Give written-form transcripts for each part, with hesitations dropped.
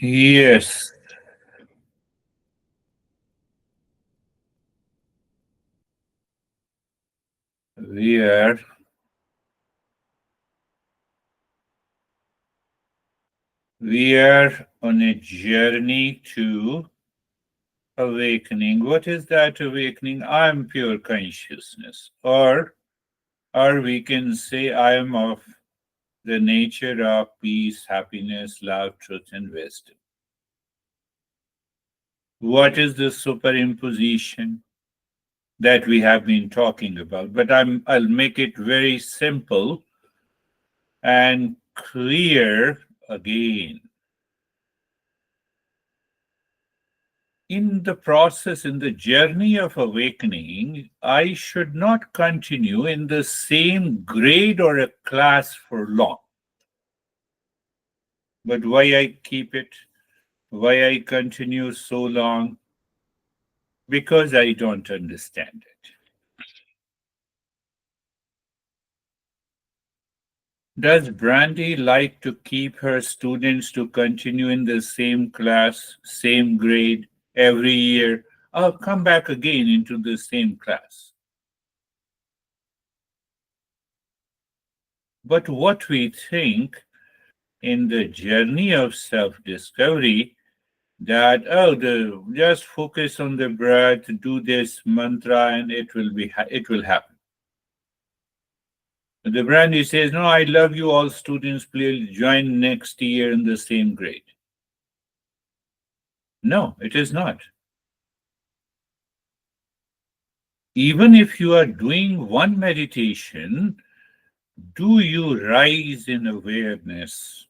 Yes, we are we are on a journey to awakening. What is that awakening? I am pure consciousness. Or we can say I am of the nature of peace, happiness, love, truth, and wisdom. What is the superimposition that we have been talking about? But I'll make it very simple and clear again. In the process, in the journey of awakening, I should not continue in the same grade or a class for long. But why I keep it? Why I continue so long? Because I don't understand it. Does Brandy like to keep her students to continue in the same class, same grade every year? I'll come back again into the same class. But what we think in the journey of self-discovery that just focus on the breath, do this mantra, and it will happen. The Brandy says, "No, I love you all students. Please join next year in the same grade." No, it is not. Even if you are doing one meditation, do you rise in awareness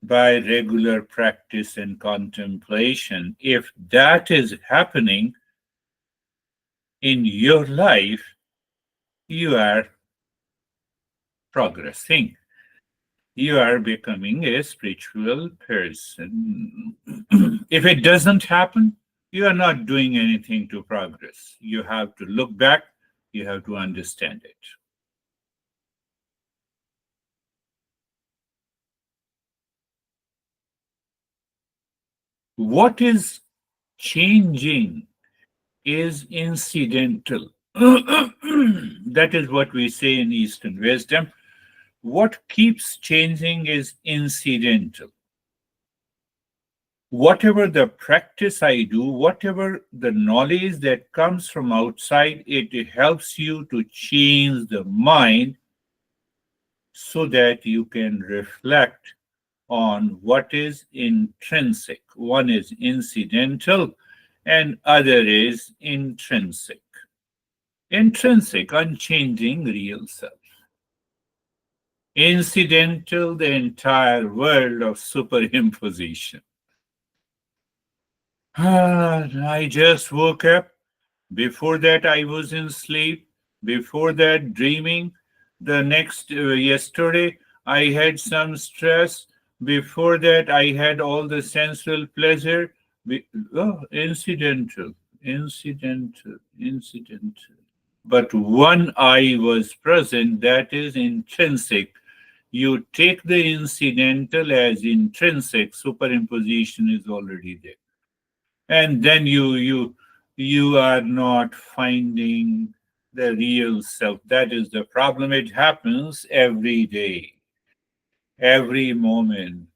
by regular practice and contemplation? If that is happening in your life, you are progressing. You are becoming a spiritual person. If it doesn't happen, you are not doing anything to progress. You have to look back, you have to understand it. What is changing is incidental. That is what we say in Eastern wisdom. What keeps changing is incidental. Whatever the practice I do, whatever the knowledge that comes from outside, it helps you to change the mind so that you can reflect on what is intrinsic. One is incidental and other is intrinsic. Intrinsic, unchanging real self. Incidental, the entire world of superimposition. I just woke up. Before that, I was in sleep. Before that, dreaming. Yesterday, I had some stress. Before that, I had all the sensual pleasure. Incidental, incidental, incidental. But one I was present, that is intrinsic. You take the incidental as intrinsic, superimposition is already there. And then you are not finding the real self. That is the problem. It happens every day, every moment.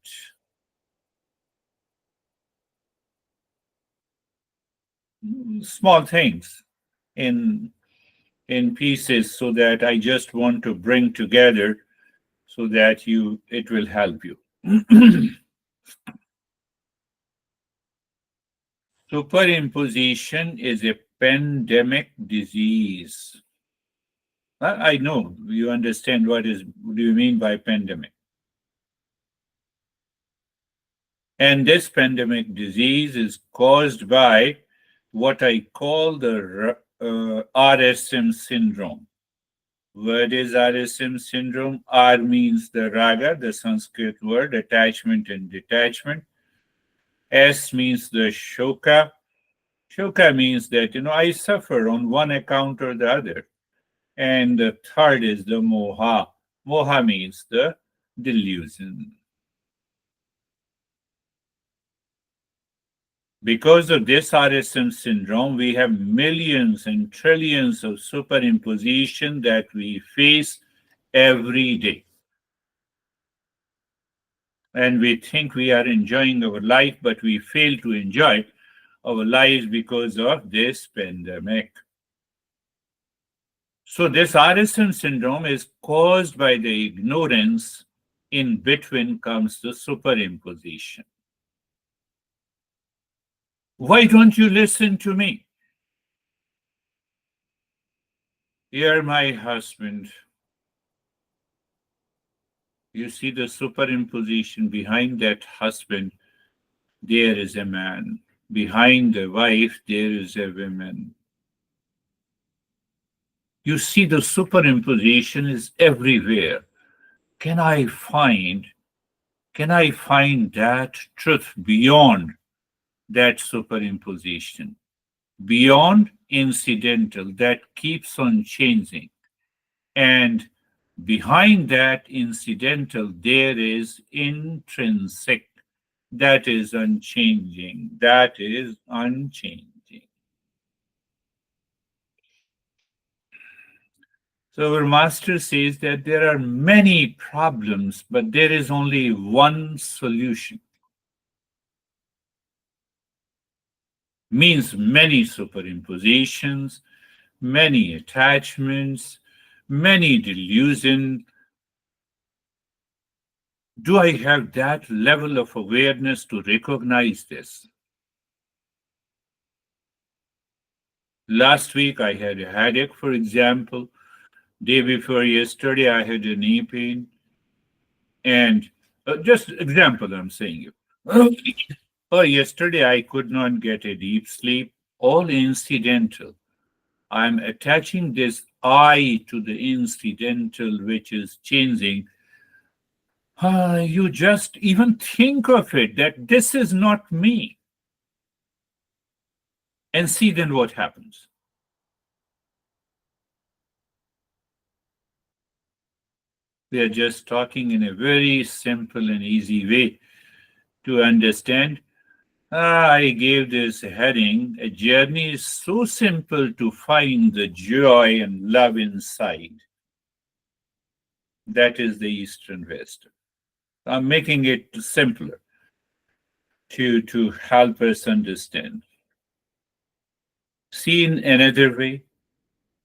Small things in pieces so that I just want to bring together so that you it will help you. Superimposition is a pandemic disease. I know you understand what do you mean by pandemic. And this pandemic disease is caused by what I call the RSM syndrome. What is RSM syndrome? R means the raga, the Sanskrit word, attachment and detachment. S means the shoka. Shoka means that, I suffer on one account or the other. And the third is the moha. Moha means the delusion. Because of this RSM syndrome, we have millions and trillions of superimposition that we face every day. And we think we are enjoying our life, but we fail to enjoy our lives because of this pandemic. So, this RSM syndrome is caused by the ignorance. In between comes the superimposition. Why don't you listen to me? You're my husband. You see the superimposition behind that husband, there is a man. Behind the wife, there is a woman. You see the superimposition is everywhere. Can I find can I find that truth beyond that superimposition, beyond incidental that keeps on changing? And behind that incidental, there is intrinsic, that is unchanging, that is unchanging. So, our master says that there are many problems, but there is only one solution. Means many superimpositions, many attachments, many delusions. Do I have that level of awareness to recognize this? Last week I had a headache, for example. Day before yesterday I had a knee pain. And just example I'm saying you. Oh, yesterday I could not get a deep sleep. All incidental. I'm attaching this I to the incidental, which is changing. You just even think of it that this is not me. And see then what happens. We are just talking in a very simple and easy way to understand. I gave this heading, A Journey is So Simple to Find the Joy and Love Inside. That is the Eastern wisdom. I'm making it simpler to help us understand. See in another way,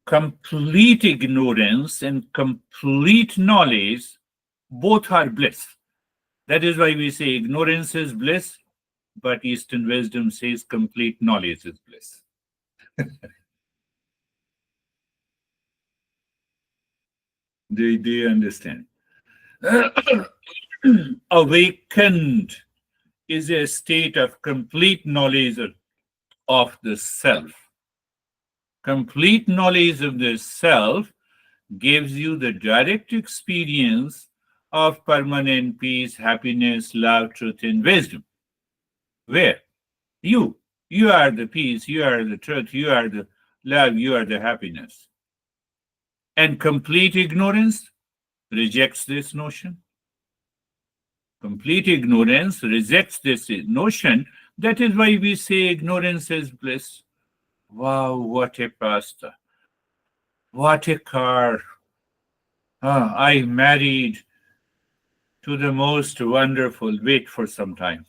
complete ignorance and complete knowledge both are bliss. That is why we say ignorance is bliss, but Eastern wisdom says complete knowledge is bliss. Do you understand? Awakened is a state of complete knowledge of the self. Complete knowledge of the self gives you the direct experience of permanent peace, happiness, love, truth, and wisdom. Where? You. You are the peace, you are the truth, you are the love, you are the happiness. And complete ignorance rejects this notion. Complete ignorance rejects this notion. That is why we say ignorance is bliss. Wow, what a pasta. What a car. I married to the most wonderful. Wait for some time.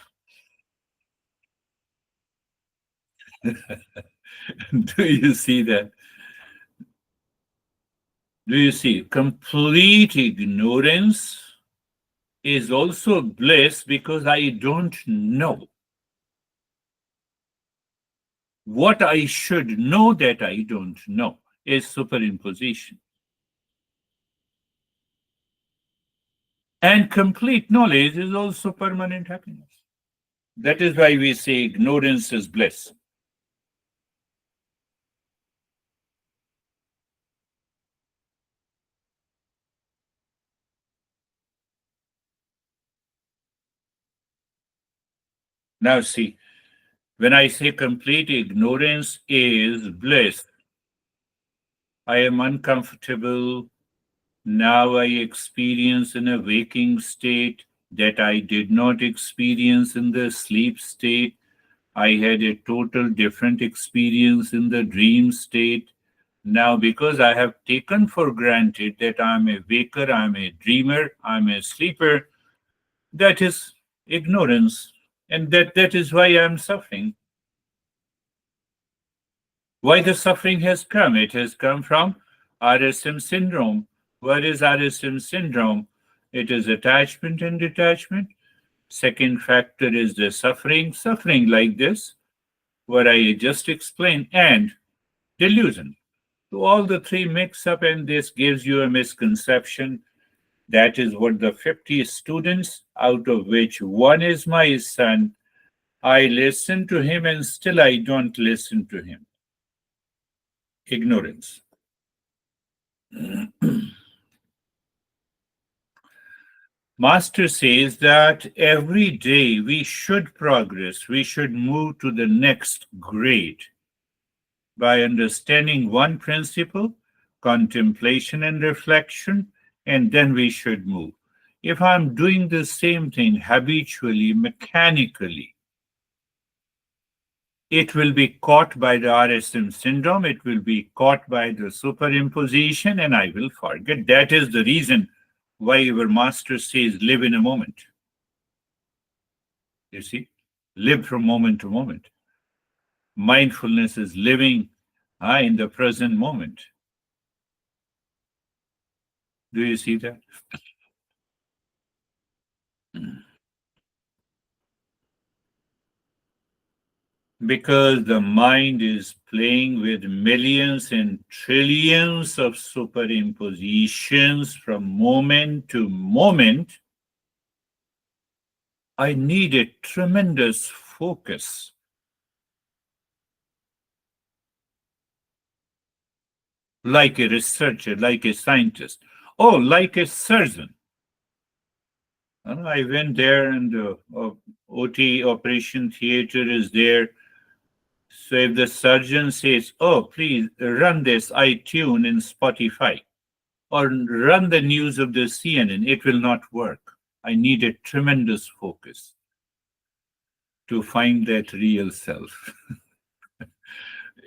Do you see that? Do you see? Complete ignorance is also bliss because I don't know. What I should know that I don't know is superimposition. And complete knowledge is also permanent happiness. That is why we say ignorance is bliss. Now, see, when I say complete ignorance is bliss, I am uncomfortable. Now I experience in a waking state that I did not experience in the sleep state. I had a total different experience in the dream state. Now, because I have taken for granted that I'm a waker, I'm a dreamer, I'm a sleeper, that is ignorance. And that is why I'm suffering. Why the suffering has come? It has come from RSM syndrome. What is RSM syndrome? It is attachment and detachment. Second factor is the suffering like this, what I just explained, and delusion. So all the three mix up, and this gives you a misconception. That is what the 50 students, out of which one is my son, I listen to him and still I don't listen to him. Ignorance. Master says that every day we should progress, we should move to the next grade by understanding one principle, contemplation and reflection, and then we should move. If I'm doing the same thing habitually, mechanically, it will be caught by the RSM syndrome, it will be caught by the superimposition, and I will forget. That is the reason why our master says live in a moment. You see, live from moment to moment. Mindfulness is living in the present moment. Do you see that? Because the mind is playing with millions and trillions of superimpositions from moment to moment, I need a tremendous focus. Like a researcher, like a scientist, like a surgeon. I went there and the OT operation theater is there. So if the surgeon says, oh, please run this iTunes in Spotify or run the news of the CNN, it will not work. I need a tremendous focus to find that real self.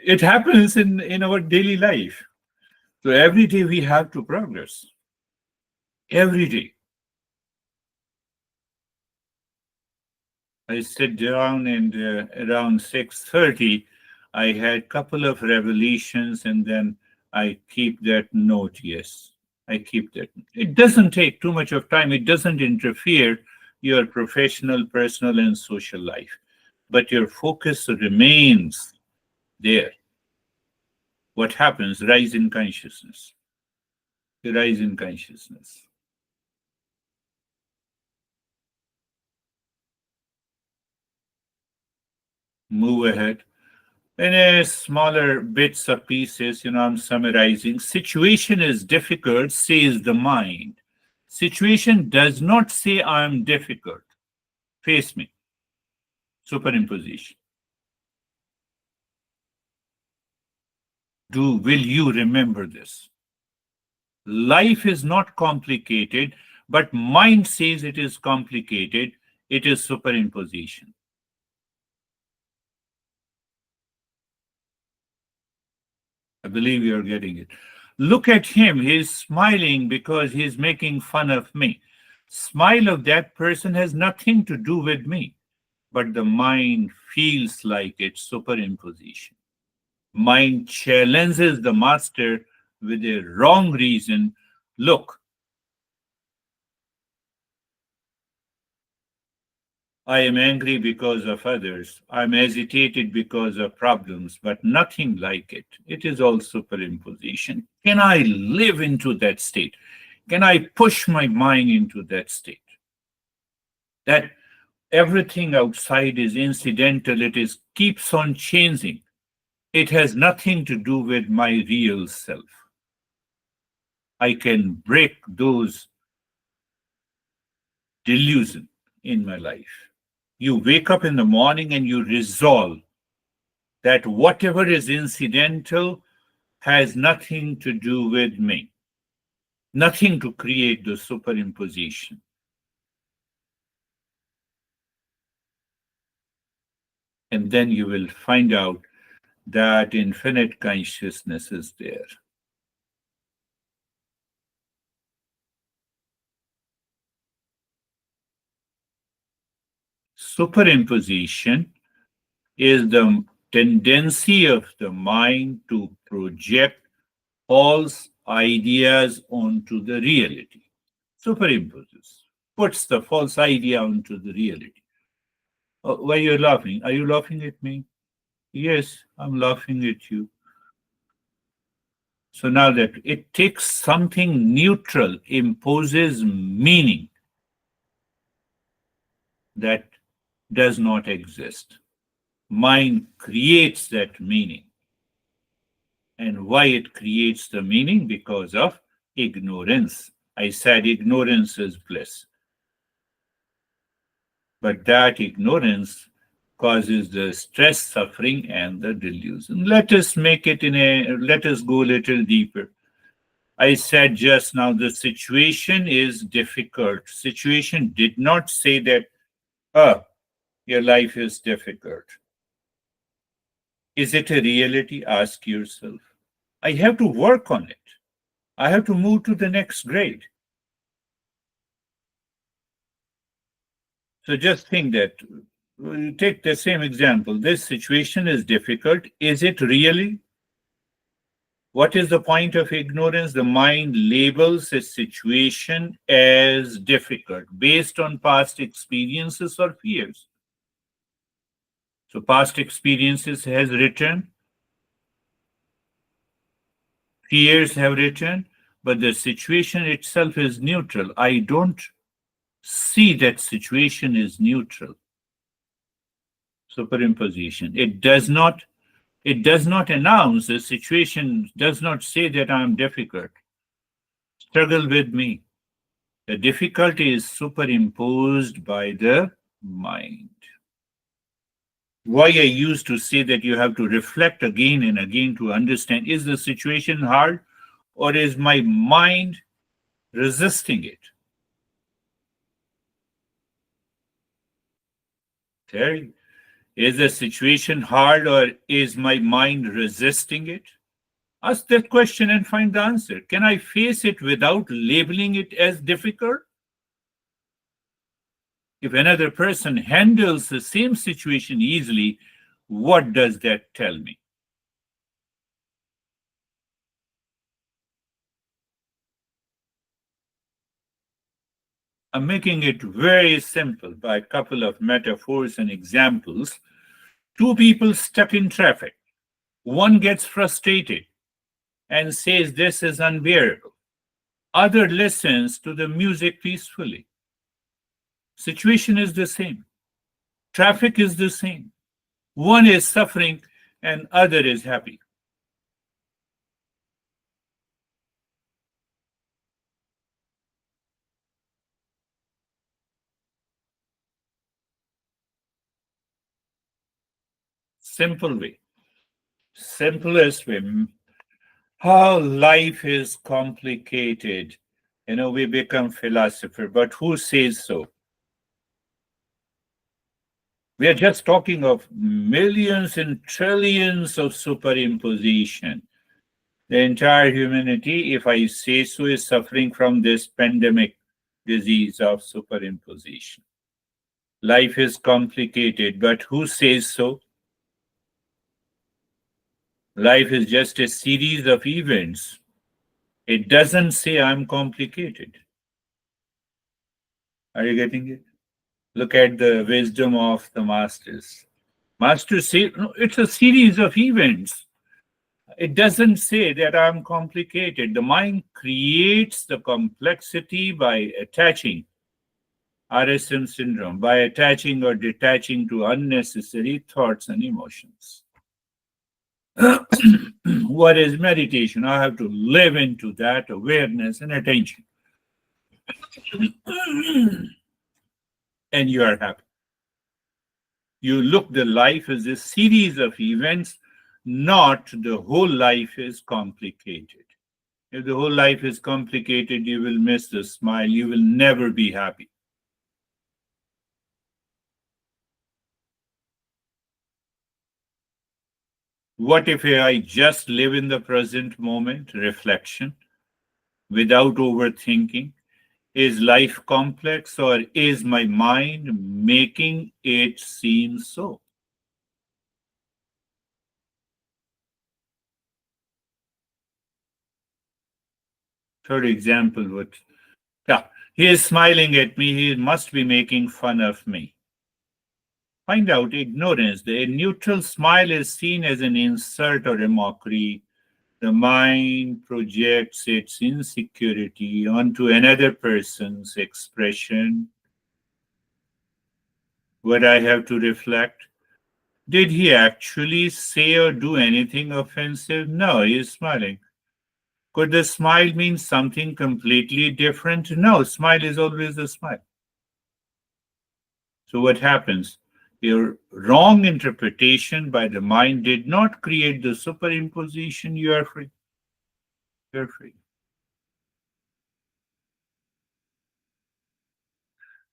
It happens in our daily life. So every day we have to progress. Every day. I sit down and around 6:30, I had a couple of revelations and then I keep that note. Yes, I keep that. It doesn't take too much of time. It doesn't interfere your professional, personal, and social life. But your focus remains there. What happens? Rise in consciousness. Rise in consciousness. Move ahead. In a smaller bits of pieces, I'm summarizing. Situation is difficult, says the mind. Situation does not say I'm difficult. Face me. Superimposition. Will you remember this? Life is not complicated, but mind says it is complicated. It is superimposition. I believe you're getting it. Look at him. He's smiling because he's making fun of me. Smile of that person has nothing to do with me, but the mind feels like it's superimposition. Mind challenges the master with a wrong reason. Look, I am angry because of others. I'm agitated because of problems, but nothing like it. It is all superimposition. Can I live into that state? Can I push my mind into that state? That everything outside is incidental, it is keeps on changing. It has nothing to do with my real self. I can break those delusions in my life. You wake up in the morning and you resolve that whatever is incidental has nothing to do with me, nothing to create the superimposition. And then you will find out that infinite consciousness is there. Superimposition is the tendency of the mind to project false ideas onto the reality. Superimposes, puts the false idea onto the reality. Oh, why are you laughing? Are you laughing at me? Yes, I'm laughing at you. So now that it takes something neutral, imposes meaning that does not exist. Mind creates that meaning. And why it creates the meaning? Because of ignorance. I said ignorance is bliss. But that ignorance causes the stress, suffering, and the delusion. Let us let us go a little deeper. I said just now the situation is difficult. Situation did not say that, oh, your life is difficult. Is it a reality? Ask yourself. I have to work on it. I have to move to the next grade. So just think that, take the same example. This situation is difficult. Is it really? What is the point of ignorance? The mind labels a situation as difficult based on past experiences or fears. So past experiences has written, fears have written, but the situation itself is neutral. I don't see that situation is neutral. Superimposition. It does not announce the situation, does not say that I'm difficult. Struggle with me. The difficulty is superimposed by the mind. Why I used to say that you have to reflect again and again to understand, is the situation hard or is my mind resisting it? Terry, is the situation hard or is my mind resisting it? Ask that question and find the answer. Can I face it without labeling it as difficult? If another person handles the same situation easily, what does that tell me? I'm making it very simple by a couple of metaphors and examples. Two people stuck in traffic. One gets frustrated and says this is unbearable. Other listens to the music peacefully. Situation is the same. Traffic is the same. One is suffering and other is happy. Simple way. Simplest way. How life is complicated. We become philosopher, but who says so? We are just talking of millions and trillions of superimposition. The entire humanity, if I say so, is suffering from this pandemic disease of superimposition. Life is complicated, but who says so? Life is just a series of events. It doesn't say I'm complicated. Are you getting it? Look at the wisdom of the masters. Masters say, no, it's a series of events. It doesn't say that I'm complicated. The mind creates the complexity by attaching, RSM syndrome, by attaching or detaching to unnecessary thoughts and emotions. What is meditation? I have to live into that awareness and attention. And you are happy. You look the life as a series of events, not the whole life is complicated. If the whole life is complicated, you will miss the smile. You will never be happy. What if I just live in the present moment, reflection, without overthinking? Is life complex or is my mind making it seem so? Third example, what? Yeah, he is smiling at me. He must be making fun of me. Find out ignorance. The neutral smile is seen as an insult or a mockery. The mind projects its insecurity onto another person's expression. What I have to reflect, did he actually say or do anything offensive? No, he is smiling. Could the smile mean something completely different? No, smile is always a smile. So what happens? Your wrong interpretation by the mind did not create the superimposition. You are free. You're free.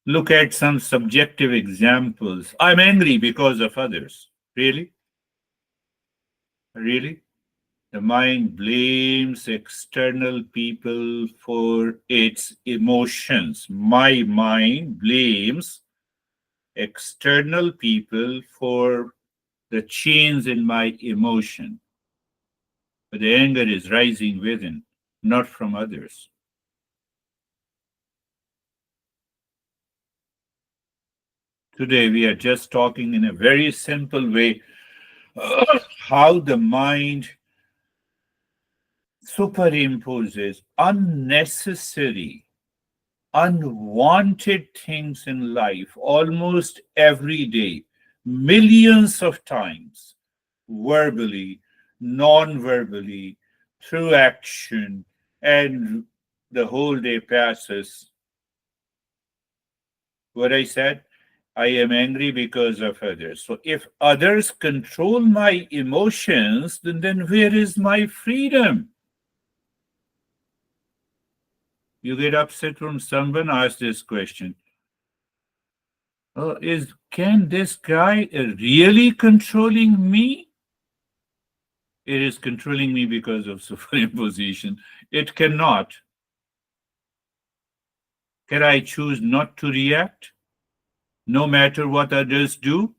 Look at some subjective examples. I'm angry because of others. Really? Really? The mind blames external people for its emotions. My mind blames external people for the change in my emotion. But the anger is rising within, not from others. Today, we are just talking in a very simple way how the mind superimposes unnecessary, unwanted things in life almost every day, millions of times, verbally, non verbally, through action, and the whole day passes. What I said, I am angry because of others. So if others control my emotions, then where is my freedom? You get upset when someone asks this question. Is can this guy really controlling me? It is controlling me because of superimposition. It cannot. Can I choose not to react no matter what others do?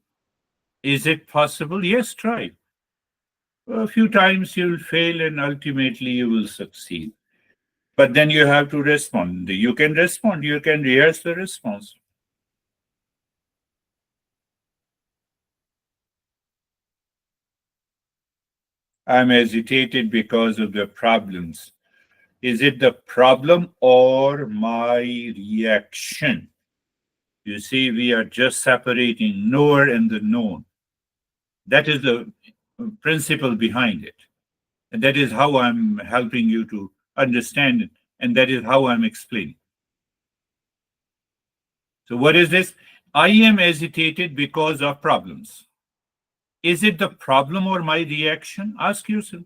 Is it possible? Yes, try. A few times you'll fail and ultimately you will succeed. But then you have to respond. You can respond, you can rehearse the response. I'm agitated because of the problems. Is it the problem or my reaction? You see, we are just separating knower and the known. That is the principle behind it. And that is how I'm helping you to understand it. And that is how I'm explaining. So, what is this? I am agitated because of problems. Is it the problem or my reaction? Ask yourself.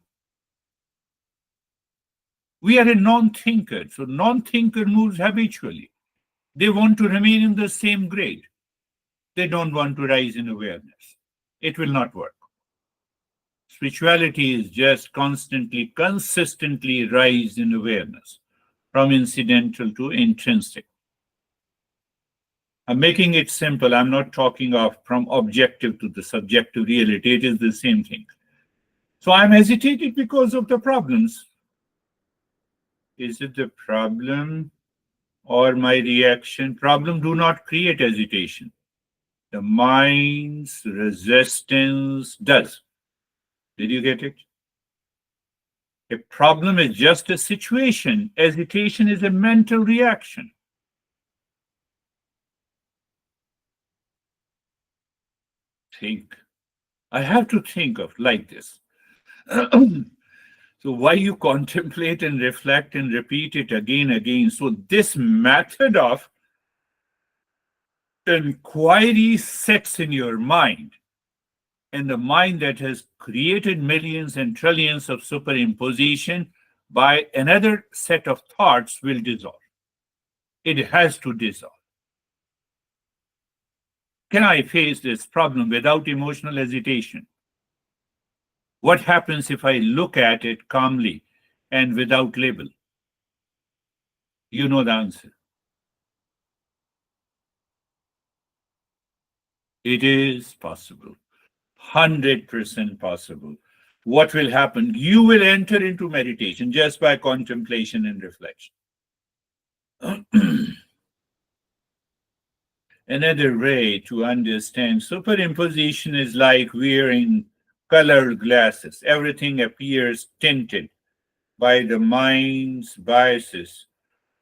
We are a non thinker. So, non thinker moves habitually. They want to remain in the same grade. They don't want to rise in awareness. It will not work. Spirituality is just constantly, consistently rise in awareness from incidental to intrinsic. I'm making it simple. I'm not talking of from objective to the subjective reality. It is the same thing. So I'm hesitated because of the problems. Is it the problem or my reaction? Problem do not create hesitation. The mind's resistance does. Did you get it? A problem is just a situation. Hesitation is a mental reaction. Think. I have to think of like this. So why you contemplate and reflect and repeat it again. So this method of inquiry sets in your mind, and the mind that has created millions and trillions of superimposition by another set of thoughts will dissolve. It has to dissolve. Can I face this problem without emotional hesitation? What happens if I look at it calmly and without label? You know the answer. It is possible, 100% possible. What will happen? You will enter into meditation just by contemplation and reflection. Another way to understand superimposition is like wearing colored glasses. Everything appears tinted by the mind's biases.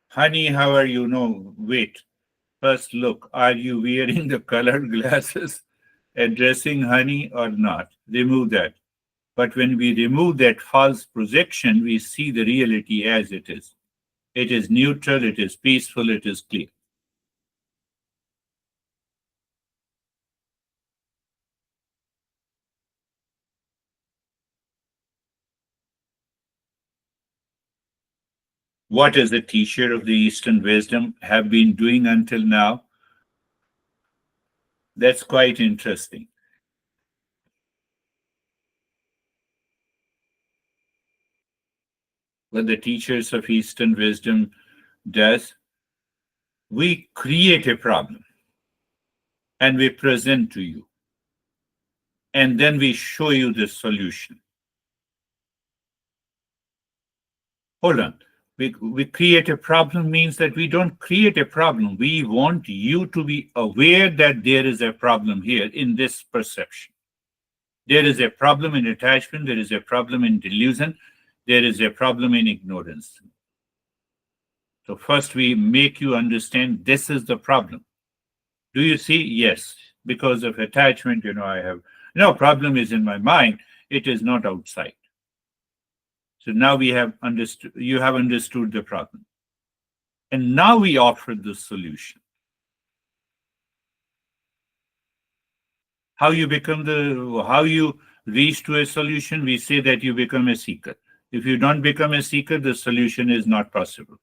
Honey, how are you? No, wait. First, look, are you wearing the colored glasses, addressing honey or not? Remove that. But when we remove that false projection, we see the reality as it is. It is neutral, it is peaceful, it is clear. What is the teacher of the Eastern wisdom have been doing until now? That's quite interesting. What the teachers of Eastern wisdom does, we create a problem and we present to you, and then we show you the solution. Hold on. We create a problem means that we don't create a problem. We want you to be aware that there is a problem here in this perception. There is a problem in attachment, there is a problem in delusion, there is a problem in ignorance. So, first, we make you understand this is the problem. Do you see? Yes. Because of attachment, I have no problem is in my mind, it is not outside. So now we have understood, you have understood the problem. And now we offer the solution. How you reach to a solution, we say that you become a seeker. If you don't become a seeker, the solution is not possible.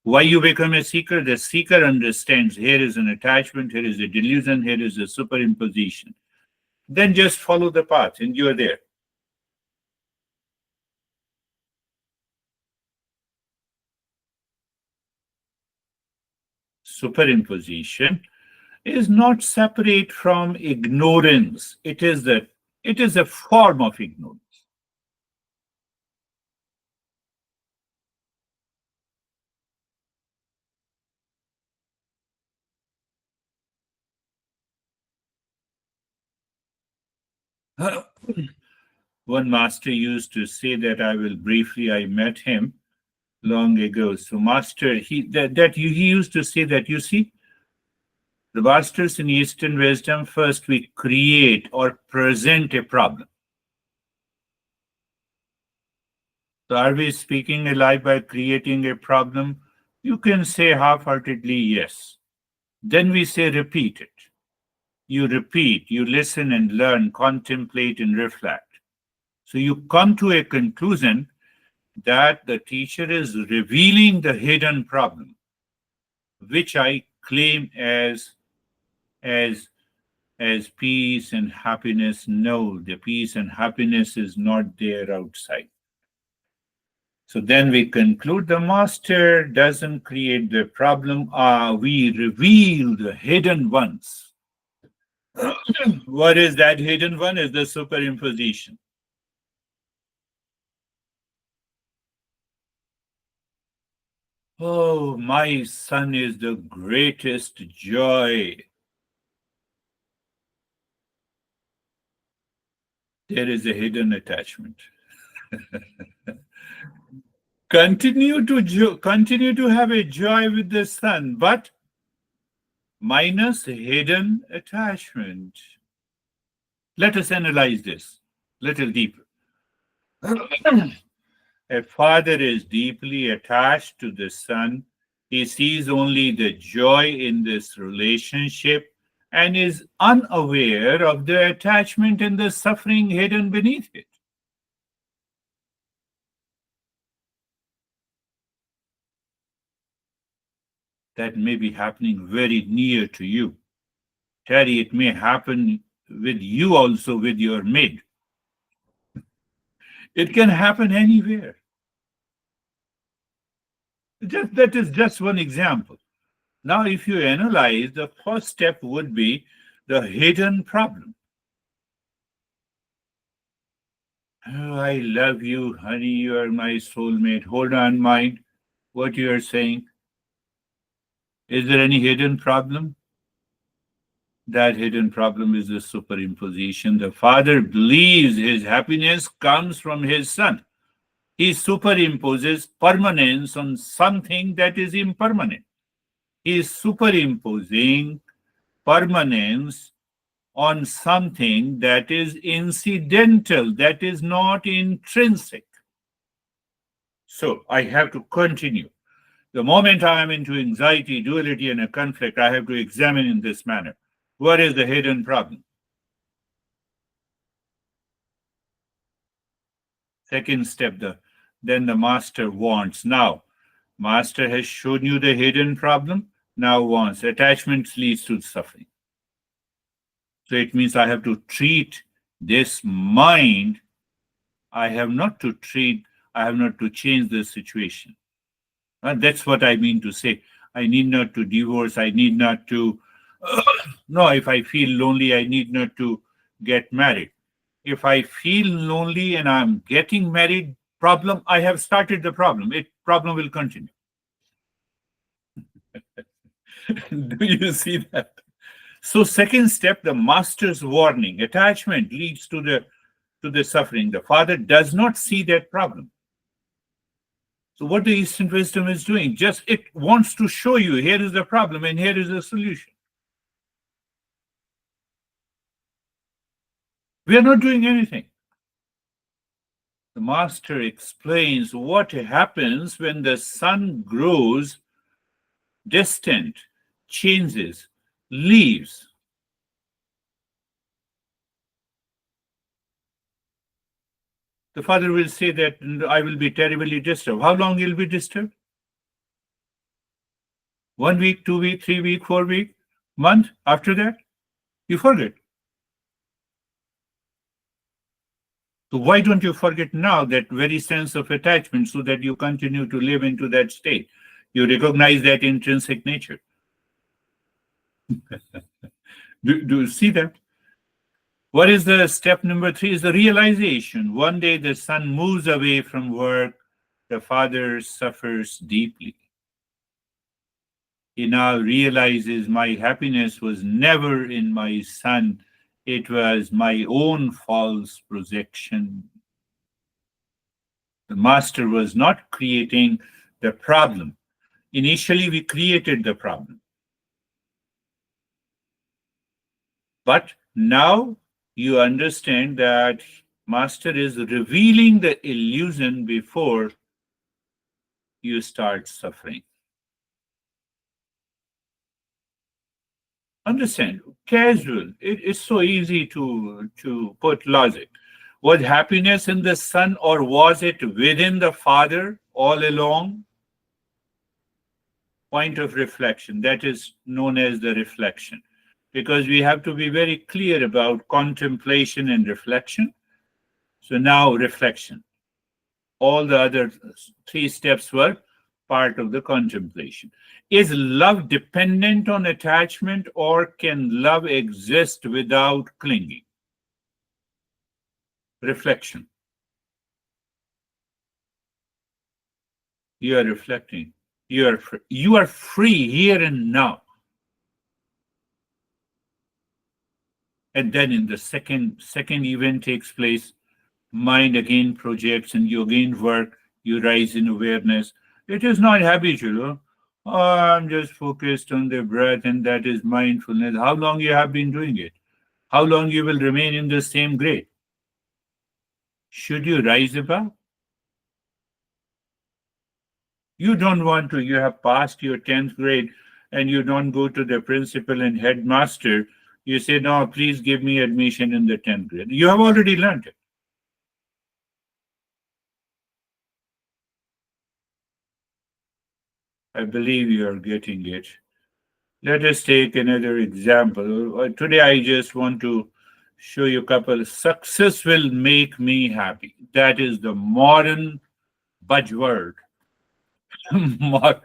Why you become a seeker? The seeker understands here is an attachment, here is a delusion, here is a superimposition. Then just follow the path and you are there. Superimposition is not separate from ignorance. It is a form of ignorance. One master used to say that I met him long ago. So master, he used to say that, you see, the masters in Eastern wisdom, first we create or present a problem. So are we speaking a lie by creating a problem? You can say half-heartedly yes. Then we say repeat it. You repeat, you listen and learn, contemplate and reflect. So you come to a conclusion that the teacher is revealing the hidden problem, which I claim as peace and happiness. No, the peace and happiness is not there outside. So then we conclude the master doesn't create the problem. We reveal the hidden ones. What is that hidden one? Is the superimposition. Oh, my son is the greatest joy. There is a hidden attachment. Continue to have a joy with the son, but minus hidden attachment. Let us analyze this a little deeper. A father is deeply attached to the son. He sees only the joy in this relationship and is unaware of the attachment and the suffering hidden beneath it. That may be happening very near to you. Terry, it may happen with you also, with your maid. It can happen anywhere. That is just one example. Now, if you analyze, the first step would be the hidden problem. Oh, I love you, honey. You are my soulmate. Hold on, mind what you are saying. Is there any hidden problem? That hidden problem is the superimposition. The father believes his happiness comes from his son. He superimposes permanence on something that is impermanent. He is superimposing permanence on something that is incidental, that is not intrinsic. So I have to continue. The moment I am into anxiety, duality, and a conflict, I have to examine in this manner. What is the hidden problem? Second step, then the master wants. Now, master has shown you the hidden problem. Now wants. Attachment leads to suffering. So it means I have to treat this mind. I have not to change the situation. That's what I mean to say. I need not to divorce. I need not to, no, if I feel lonely, I need not to get married. If I feel lonely and I'm getting married, problem, I have started the problem. Problem will continue. Do you see that? So second step, the master's warning. Attachment leads to the suffering. The father does not see that problem. So what the Eastern wisdom is doing, just it wants to show you here is the problem and here is the solution. We are not doing anything. The master explains what happens when the son grows distant, changes, leaves. The father will say that I will be terribly disturbed. How long you'll be disturbed? 1 week, 2 week, 3 week, 4 week, month. After that, you forget. So why don't you forget now that very sense of attachment so that you continue to live into that state? You recognize that intrinsic nature. Do you see that? What is the step number 3? Is the realization. One day the son moves away from work. The father suffers deeply. He now realizes my happiness was never in my son. It was my own false projection. The master was not creating the problem. Initially, we created the problem. But now you understand that master is revealing the illusion before you start suffering. Understand, casual. It's so easy to put logic. Was happiness in the son or was it within the father all along? Point of reflection. That is known as the reflection. Because we have to be very clear about contemplation and reflection. So now reflection. All the other 3 steps were part of the contemplation. Is love dependent on attachment or can love exist without clinging? Reflection. You are reflecting. You are free here and now. And then in the second event takes place, mind again projects and you again work, you rise in awareness. It is not habitual. Oh, I'm just focused on the breath and that is mindfulness. How long you have been doing it? How long you will remain in the same grade? Should you rise above? You don't want to, you have passed your 10th grade and you don't go to the principal and headmaster. You say, no, please give me admission in the 10th grade. You have already learned it. I believe you are getting it. Let us take another example. Today, I just want to show you a couple. Success will make me happy. That is the modern buzzword. Mo-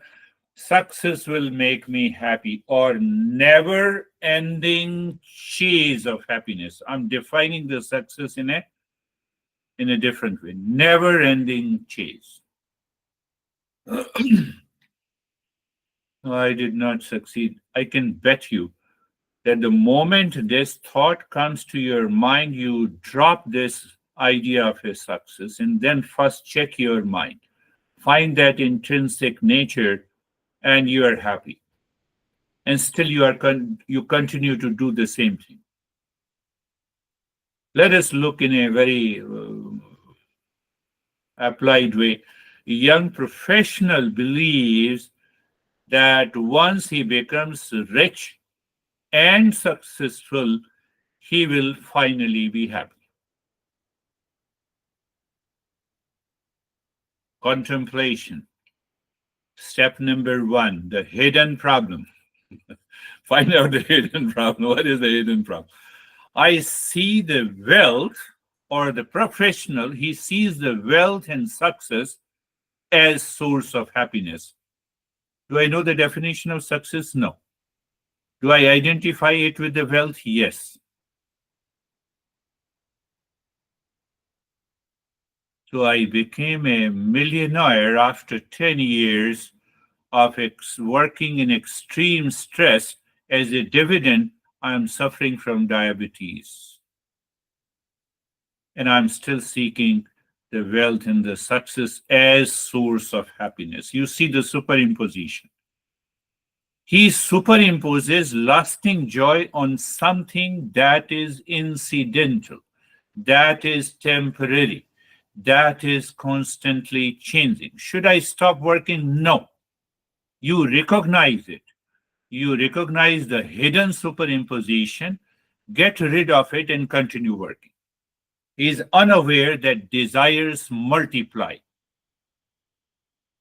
Success will make me happy, or never ending chase of happiness. I'm defining the success in a different way. Never ending chase. I did not succeed. I can bet you that the moment this thought comes to your mind, you drop this idea of a success and then first check your mind. Find that intrinsic nature and you are happy. And still you continue to do the same thing. Let us look in a very applied way. A young professional believes that once he becomes rich and successful, he will finally be happy. Contemplation. Step number one, the hidden problem. Find out the hidden problem. What is the hidden problem? I see the wealth, or the professional, he sees the wealth and success as source of happiness. Do I know the definition of success? No. Do I identify it with the wealth? Yes. So I became a millionaire after 10 years of working in extreme stress. As a dividend, I'm suffering from diabetes. And I'm still seeking the wealth and the success as source of happiness. You see the superimposition. He superimposes lasting joy on something that is incidental, that is temporary, that is constantly changing. Should I stop working? No. You recognize it. You recognize the hidden superimposition, get rid of it, and continue working. He is unaware that desires multiply.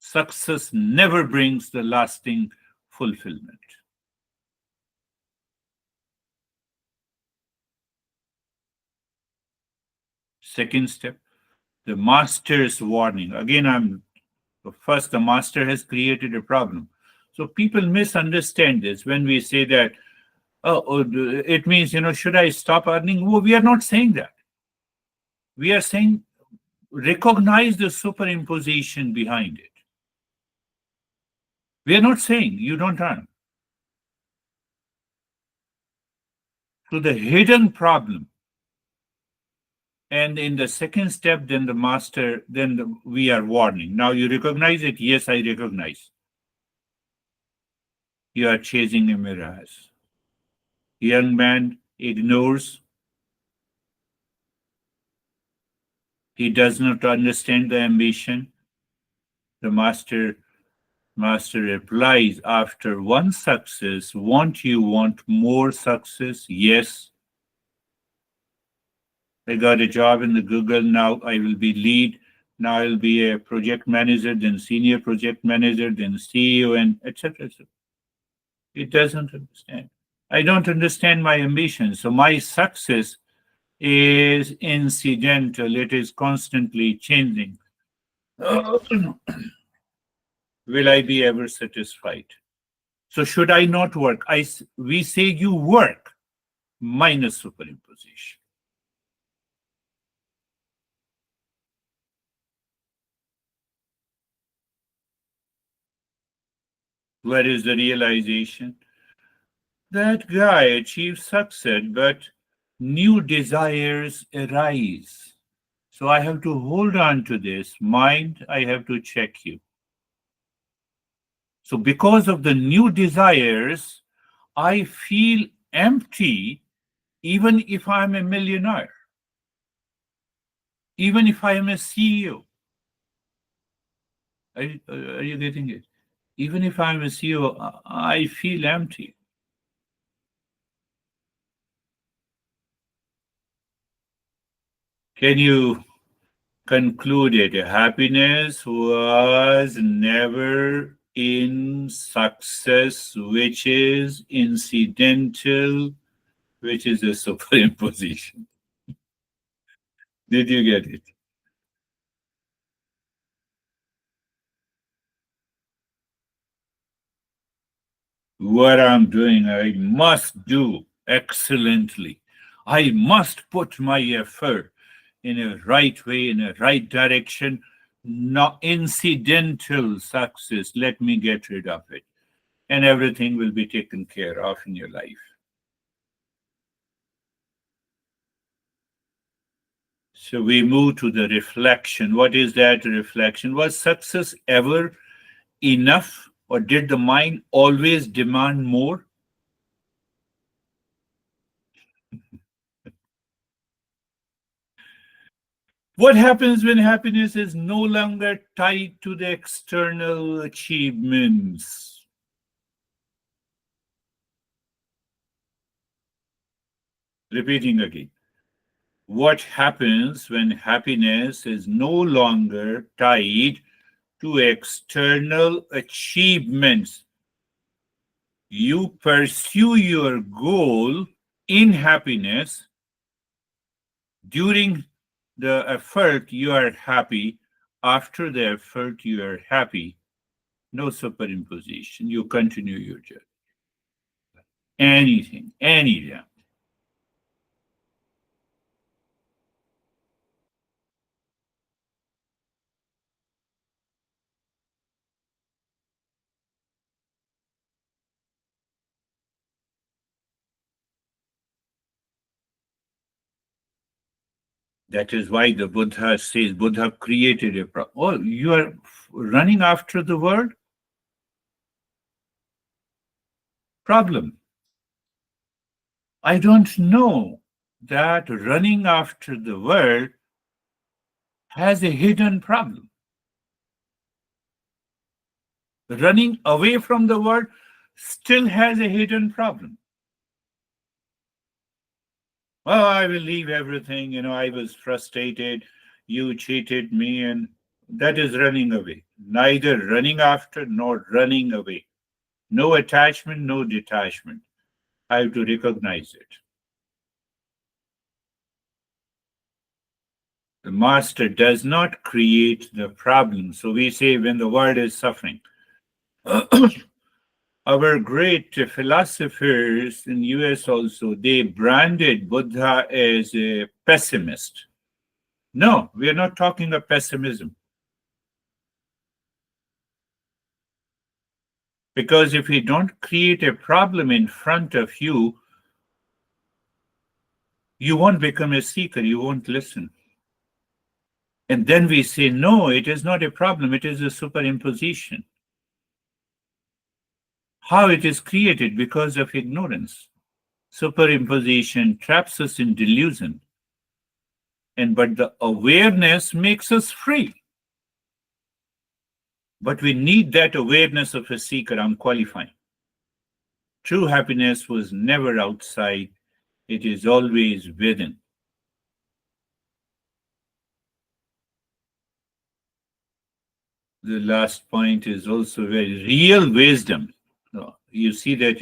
Success never brings the lasting fulfillment. Second step, the master's warning. Again, first, the master has created a problem. So people misunderstand this when we say that, it means, should I stop earning? Oh, we are not saying that. We are saying recognize the superimposition behind it. We are not saying you don't earn. So the hidden problem. And in the second step, then the master, we are warning. Now you recognize it? Yes, I recognize. You are chasing a mirage. Young man ignores. He does not understand the ambition. The master replies, after one success, won't you want more success? Yes. I got a job in the Google. Now I will be lead. Now I'll be a project manager, then senior project manager, then CEO, and etc. It doesn't understand. I don't understand my ambition. So my success is incidental. It is constantly changing. Will I be ever satisfied? So should I not work? We say you work minus superimposition. Where is the realization? That guy achieves success, but new desires arise. So I have to hold on to this. Mind, I have to check you. So because of the new desires, I feel empty even if I'm a millionaire, even if I am a CEO. Are you getting it? Even if I'm a CEO, I feel empty. Can you conclude it? Happiness was never in success, which is incidental, which is a superimposition. Did you get it? What I'm doing, I must do excellently. I must put my effort in a right way, in a right direction, not incidental success. Let me get rid of it. And everything will be taken care of in your life. So we move to the reflection. What is that reflection? Was success ever enough, or did the mind always demand more? What happens when happiness is no longer tied to the external achievements? Repeating again. What happens when happiness is no longer tied to external achievements? You pursue your goal in happiness. During the effort, you are happy. After the effort, you are happy. No superimposition. You continue your journey. Anything, anything. That is why the Buddha says Buddha created a problem. Oh, you are running after the world? Problem. I don't know that running after the world has a hidden problem. Running away from the world still has a hidden problem. Well, I will leave everything. I was frustrated. You cheated me, and that is running away. Neither running after nor running away. No attachment, no detachment. I have to recognize it. The master does not create the problem. So we say when the world is suffering. Our great philosophers in US also, they branded Buddha as a pessimist. No, we are not talking of pessimism. Because if you don't create a problem in front of you, you won't become a seeker, you won't listen. And then we say, no, it is not a problem, it is a superimposition. How it is created? Because of ignorance. Superimposition traps us in delusion. But the awareness makes us free. But we need that awareness of a seeker. I'm qualifying. True happiness was never outside, it is always within. The last point is also very real wisdom. You see that,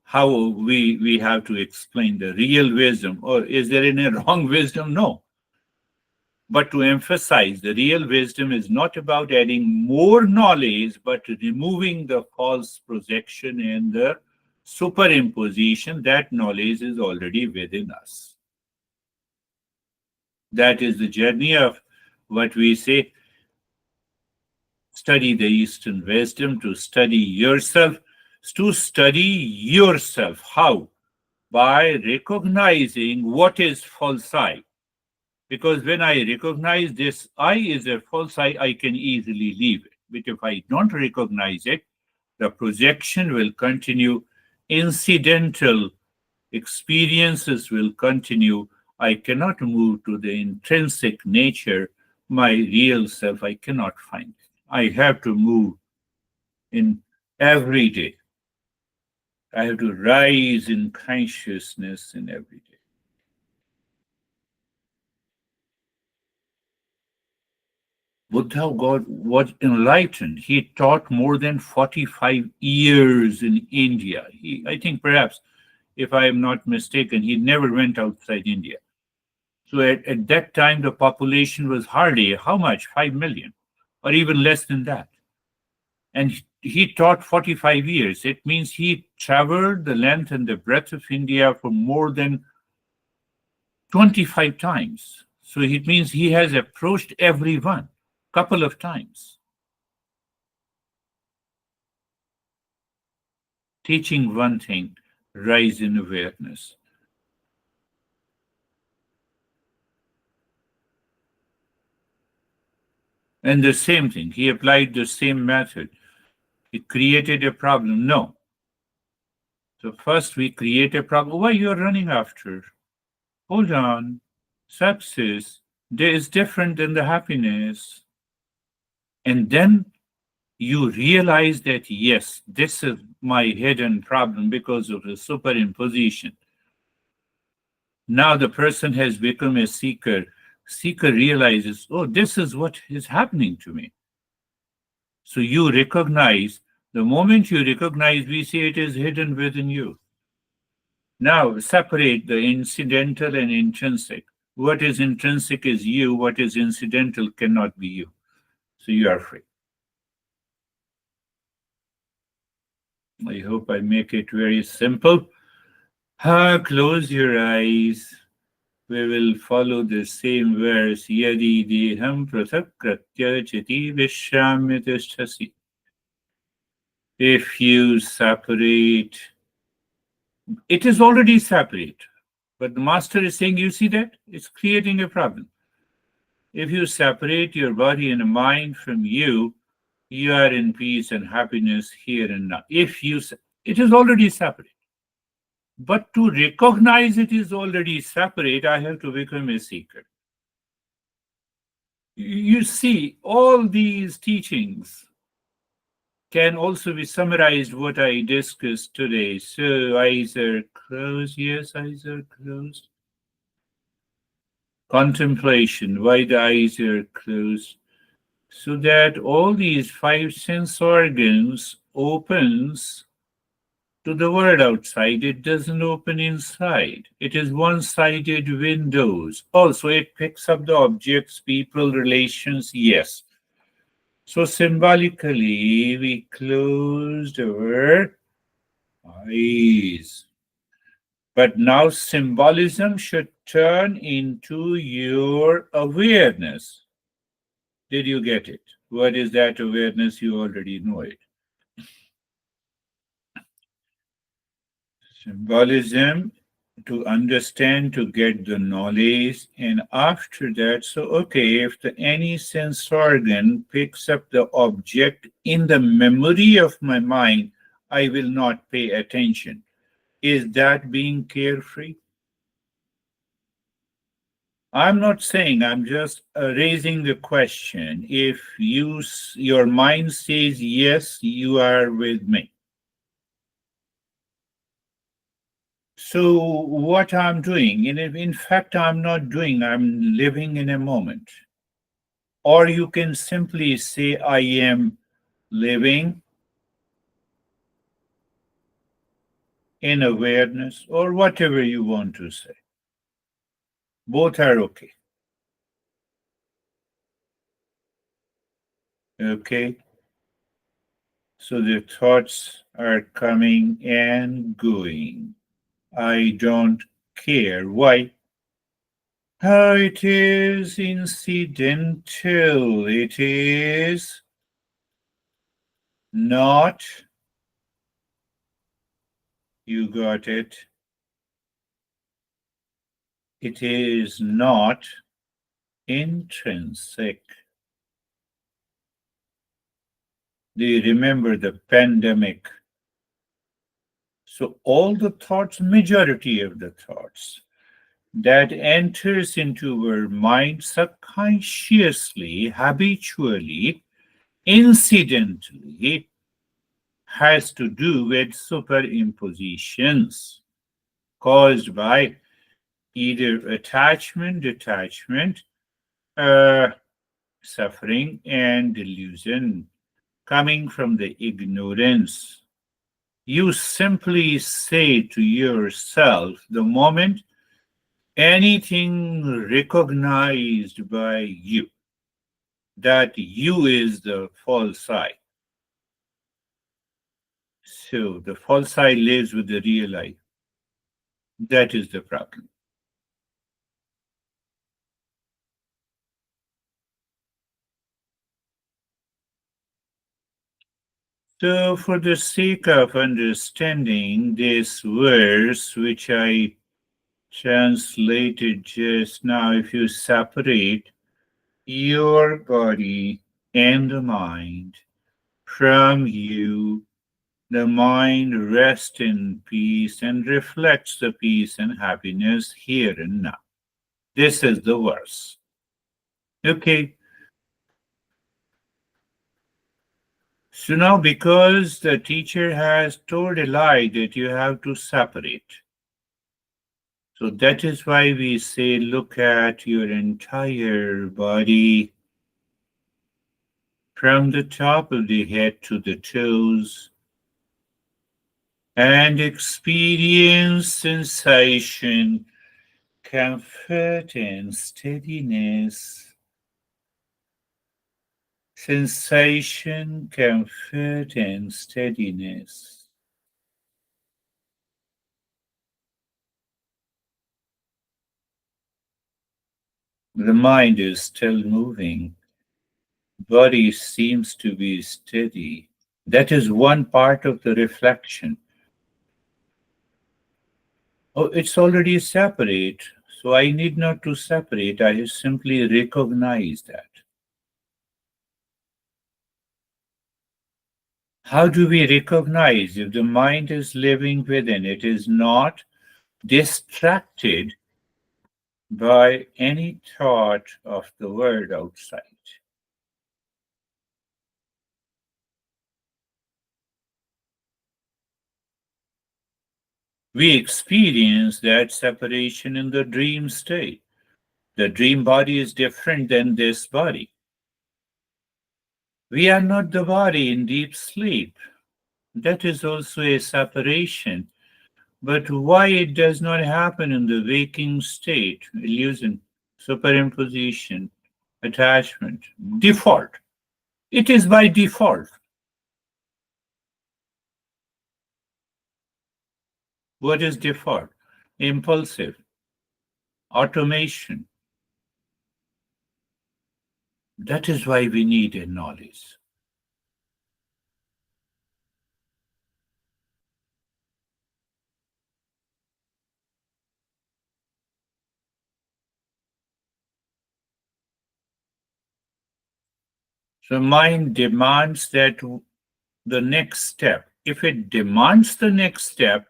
how we have to explain the real wisdom, or is there any wrong wisdom? No. But to emphasize, the real wisdom is not about adding more knowledge, but removing the false projection and the superimposition. That knowledge is already within us. That is the journey of what we say, study the Eastern wisdom, to study yourself. To study yourself. How? By recognizing what is false I. Because when I recognize this I is a false I can easily leave it. But if I don't recognize it, the projection will continue, incidental experiences will continue. I cannot move to the intrinsic nature, my real self, I cannot find it. I have to move in every day. I have to rise in consciousness in every day. Buddha was enlightened. He taught more than 45 years in India. I think perhaps if I am not mistaken. He never went outside India. So at that time, the population was hardly, how much? 5 million, or even less than that. And he taught 45 years. It means he traveled the length and the breadth of India for more than 25 times. So it means he has approached everyone couple of times, teaching one thing, rise in awareness. And the same thing, he applied the same method. He created a problem. No. So first we create a problem. Why you're running after? Hold on. Success there is different than the happiness. And then you realize that yes, this is my hidden problem because of the superimposition. Now the person has become a seeker. Seeker realizes, oh, this is what is happening to me. So you recognize, the moment you recognize, we see it is hidden within you. Now separate the incidental and intrinsic. What is intrinsic is you, what is incidental cannot be you. So you are free. I hope I make it very simple. Close your eyes. We will follow the same verse. Yadi deham prathakratya chiti vishamyatishthasi. If you separate, it is already separate. But the master is saying, you see that? It's creating a problem. If you separate your body and mind from you, you are in peace and happiness here and now. It is already separate. But to recognize it is already separate, I have to become a seeker. You see, all these teachings can also be summarized what I discussed today. So eyes are closed. Yes, eyes are closed. Contemplation, why the eyes are closed. So that all these five sense organs opens to the world outside. It doesn't open inside. It is one-sided windows. Also, it picks up the objects, people, relations. Yes. So symbolically, we closed our eyes. But now symbolism should turn into your awareness. Did you get it? What is that awareness? You already know it. Symbolism to understand, to get the knowledge, and after that, so okay, if any sense organ picks up the object in the memory of my mind, I will not pay attention. Is that being carefree? I'm not saying, I'm just raising the question. If your mind says yes, you are with me. So what I'm doing, in fact, I'm not doing, I'm living in a moment. Or you can simply say, I am living in awareness, or whatever you want to say. Both are okay. Okay? So the thoughts are coming and going. I don't care. Why? It is incidental. It is not, you got it. It is not intrinsic. Do you remember the pandemic? So all the thoughts, majority of the thoughts that enters into our mind subconsciously, habitually, incidentally, has to do with superimpositions caused by either attachment, detachment, suffering, and delusion coming from the ignorance You simply say to yourself the moment anything recognized by you, that you is the false I. So the false I lives with the real I. That is the problem. So, for the sake of understanding this verse, which I translated just now, if you separate your body and the mind from you, the mind rests in peace and reflects the peace and happiness here and now. This is the verse. Okay, so now because the teacher has told a lie that you have to separate, so that is why we say look at your entire body from the top of the head to the toes and experience sensation, comfort, and steadiness. Sensation, comfort, and steadiness. The mind is still moving. Body seems to be steady. That is one part of the reflection. Oh, it's already separate, so I need not to separate. I simply recognize that. How do we recognize if the mind is living within? It is not distracted by any thought of the world outside. We experience that separation in the dream state. The dream body is different than this body. We are not the body in deep sleep. That is also a separation. But why it does not happen in the waking state? Illusion, superimposition, attachment, default. It is by default. What is default? Impulsive, automation. That is why we need a knowledge. So mind demands that the next step. If it demands the next step,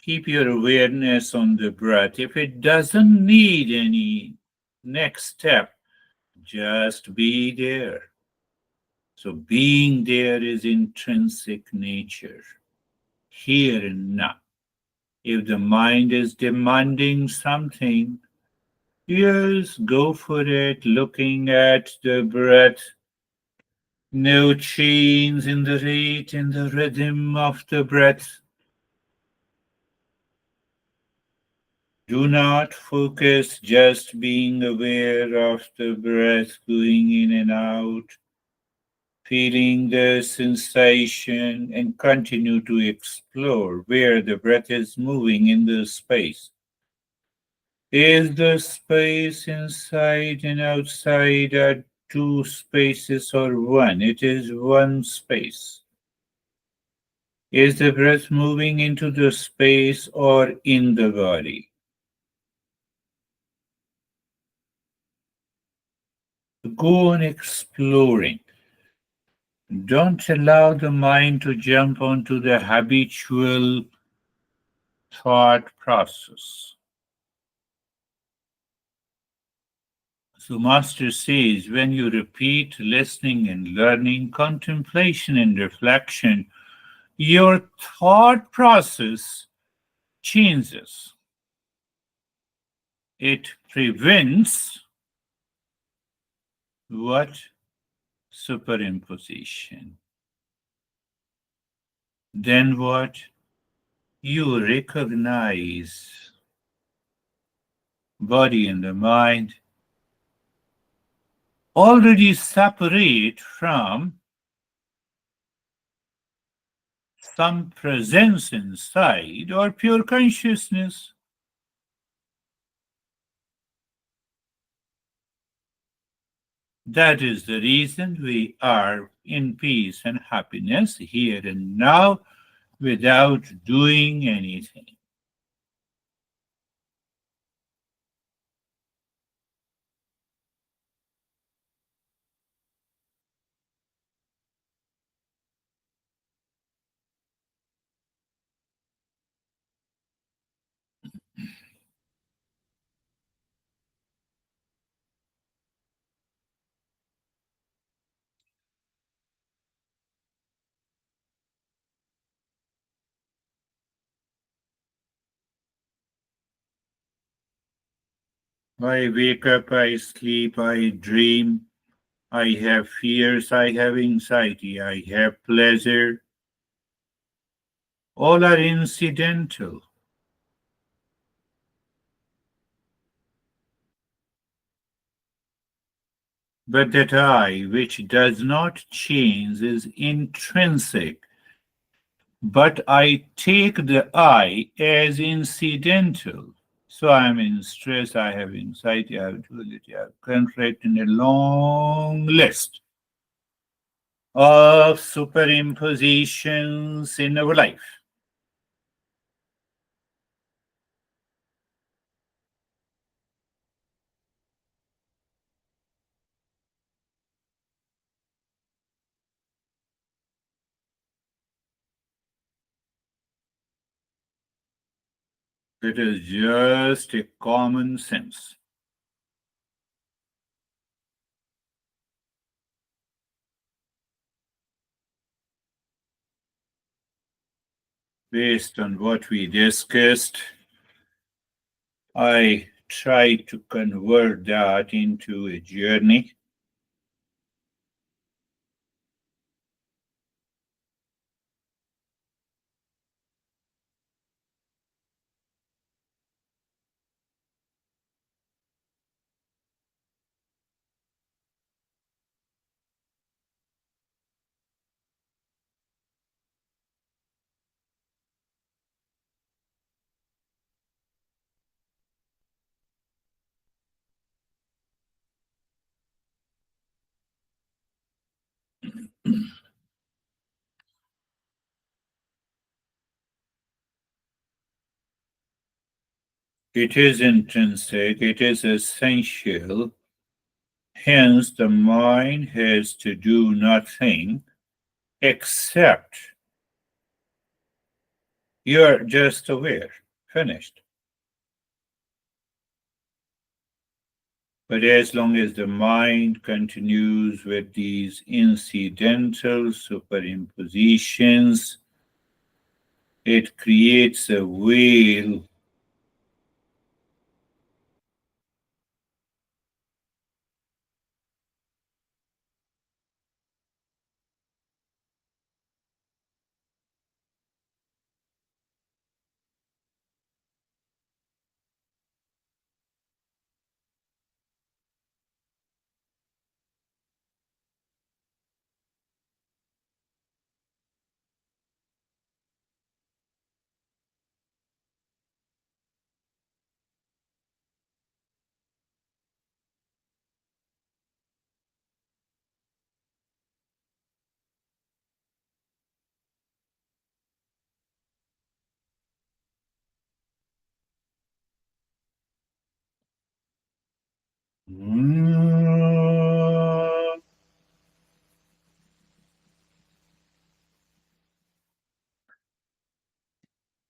keep your awareness on the breath. If it doesn't need any next step, just be there. So being there is intrinsic nature, here and now. If the mind is demanding something, yes, go for it, looking at the breath. No change in the rate and the rhythm of the breath. Do not focus, just being aware of the breath going in and out, feeling the sensation, and continue to explore where the breath is moving in the space. Is the space inside and outside are two spaces or one? It is one space. Is the breath moving into the space or in the body? Go on exploring. Don't allow the mind to jump onto the habitual thought process. So, Master says when you repeat listening and learning, contemplation and reflection, your thought process changes. It prevents what? Superimposition. then what? You recognize body and the mind already separate from some presence inside or pure consciousness. That is the reason we are in peace and happiness here and now without doing anything. I wake up, I sleep, I dream, I have fears, I have anxiety, I have pleasure. All are incidental. But that I, which does not change, is intrinsic. But I take the I as incidental. So I'm in stress, I have anxiety, I have duality, I have conflict, in a long list of superimpositions in our life. It is just a common sense. Based on what we discussed, I try to convert that into a journey. It is intrinsic, it is essential. Hence, the mind has to do nothing except you're just aware. Finished. But as long as the mind continues with these incidental superimpositions, it creates a veil.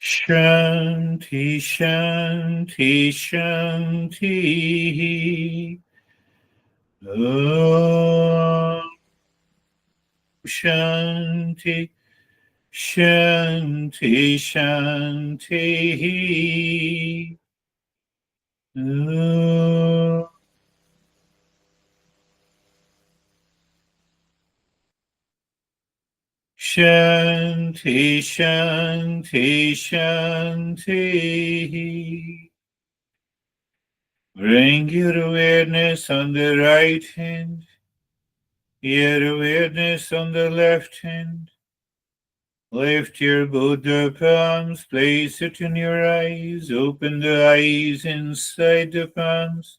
Shanti, Shanti, Shanti. Om Shanti, Shanti, Shanti. Om Shanti, Shanti, Shanti. Bring your awareness on the right hand, your awareness on the left hand. Lift your Buddha palms, place it in your eyes, open the eyes inside the palms.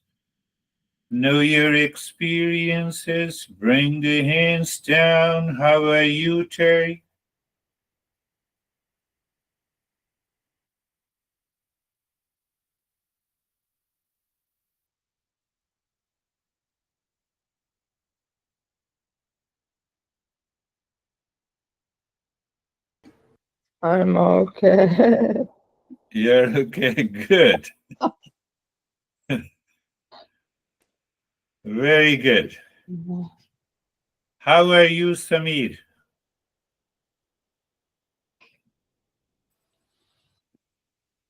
Know your experiences, bring the hands down. How are you, Terry? I'm okay. You're okay, good. Very good. How are you, Samir?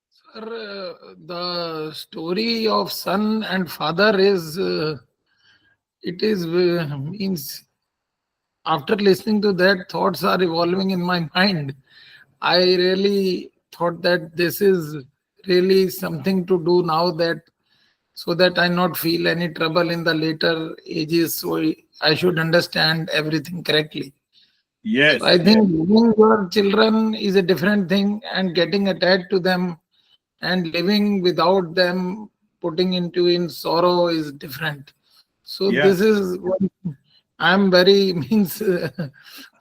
Sir, the story of son and father is it is means after listening to that, thoughts are evolving in my mind. I really thought that this is really something to do now, that so that I not feel any trouble in the later ages. So I should understand everything correctly. So Yes, I yes, think loving your children is a different thing, and getting attached to them and living without them, putting into in sorrow, is different. So yeah, this is what I'm very means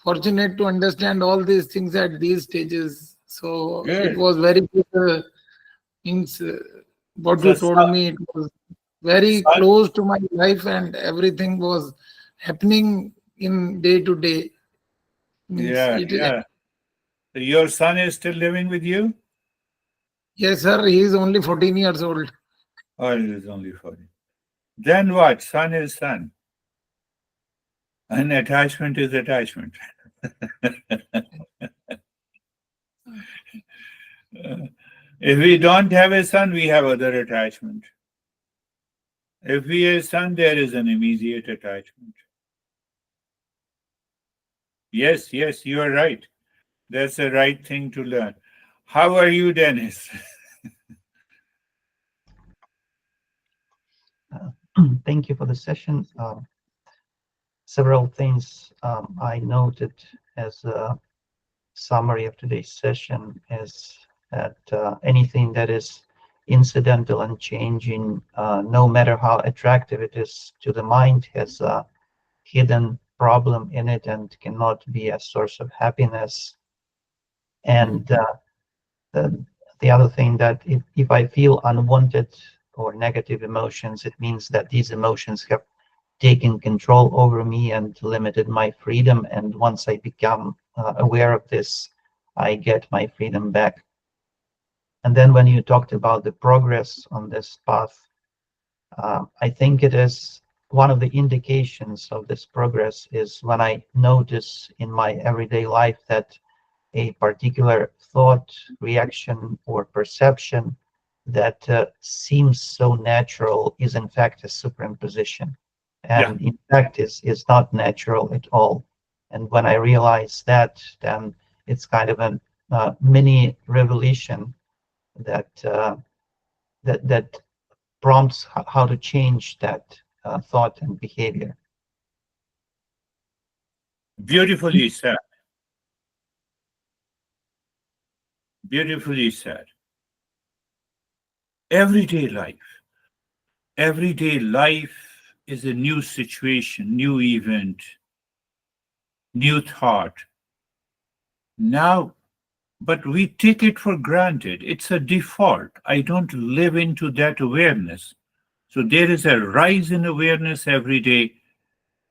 fortunate to understand all these things at these stages. So it good. was very good. Means what So, you told me, it was very son, close to my life, and everything was happening in day to day. Means yeah, it is. yeah. So your son is still living with you? Yes, sir. He is only 14 years old. Or it is only for you? Then what? Son is son. And attachment is attachment. If we don't have a son, we have other attachment. If we have a son, there is an immediate attachment. Yes, yes, you are right. That's the right thing to learn. How are you, Dennis? Thank you for the session. Several things I noted as a summary of today's session is that anything that is incidental and changing, no matter how attractive it is to the mind, has a hidden problem in it and cannot be a source of happiness. And the, the other thing that if I feel unwanted or negative emotions, it means that these emotions have taken control over me and limited my freedom. And once I become aware of this, I get my freedom back. And then when you talked about the progress on this path, I think it is one of the indications of this progress is when I notice in my everyday life that a particular thought, reaction, or perception that seems so natural is in fact a superimposition, Yeah, and in fact is not natural at all. And when I realize that, then it's kind of a mini revelation that that prompts how to change that thought and behavior. beautifully said. Beautifully said. Everyday life. Everyday life is a new situation, new event, new thought. Now, but we take it for granted. It's a default. I don't live into that awareness. So there is a rise in awareness every day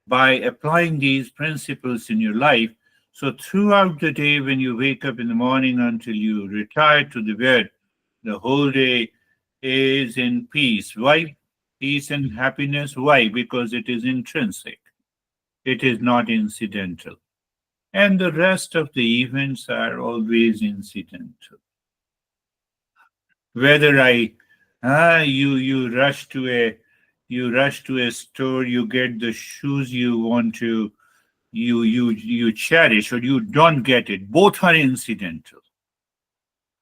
by applying these principles in your life. So throughout the day, when you wake up in the morning until you retire to the bed, the whole day is in peace. Why? Peace and happiness. Why? Because it is intrinsic, it is not incidental. And the rest of the events are always incidental. Whether you rush to a store, you get the shoes you want to you cherish, or you don't get it. Both are incidental.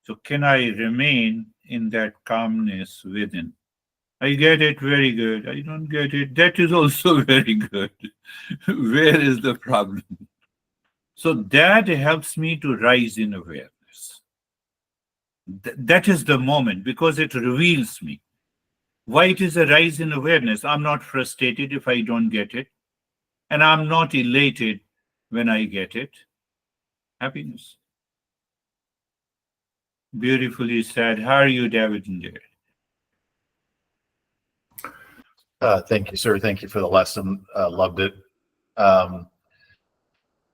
So can I remain in that calmness within? I get it, very good. I don't get it, that is also very good. Where is the problem? So that helps me to rise in awareness. That is the moment, because it reveals me. Why it is a rise in awareness? I'm not frustrated if I don't get it, and I'm not elated when I get it. Happiness. Beautifully said. How are you, David and Jared? Thank you, sir. Thank you for the lesson. Loved it.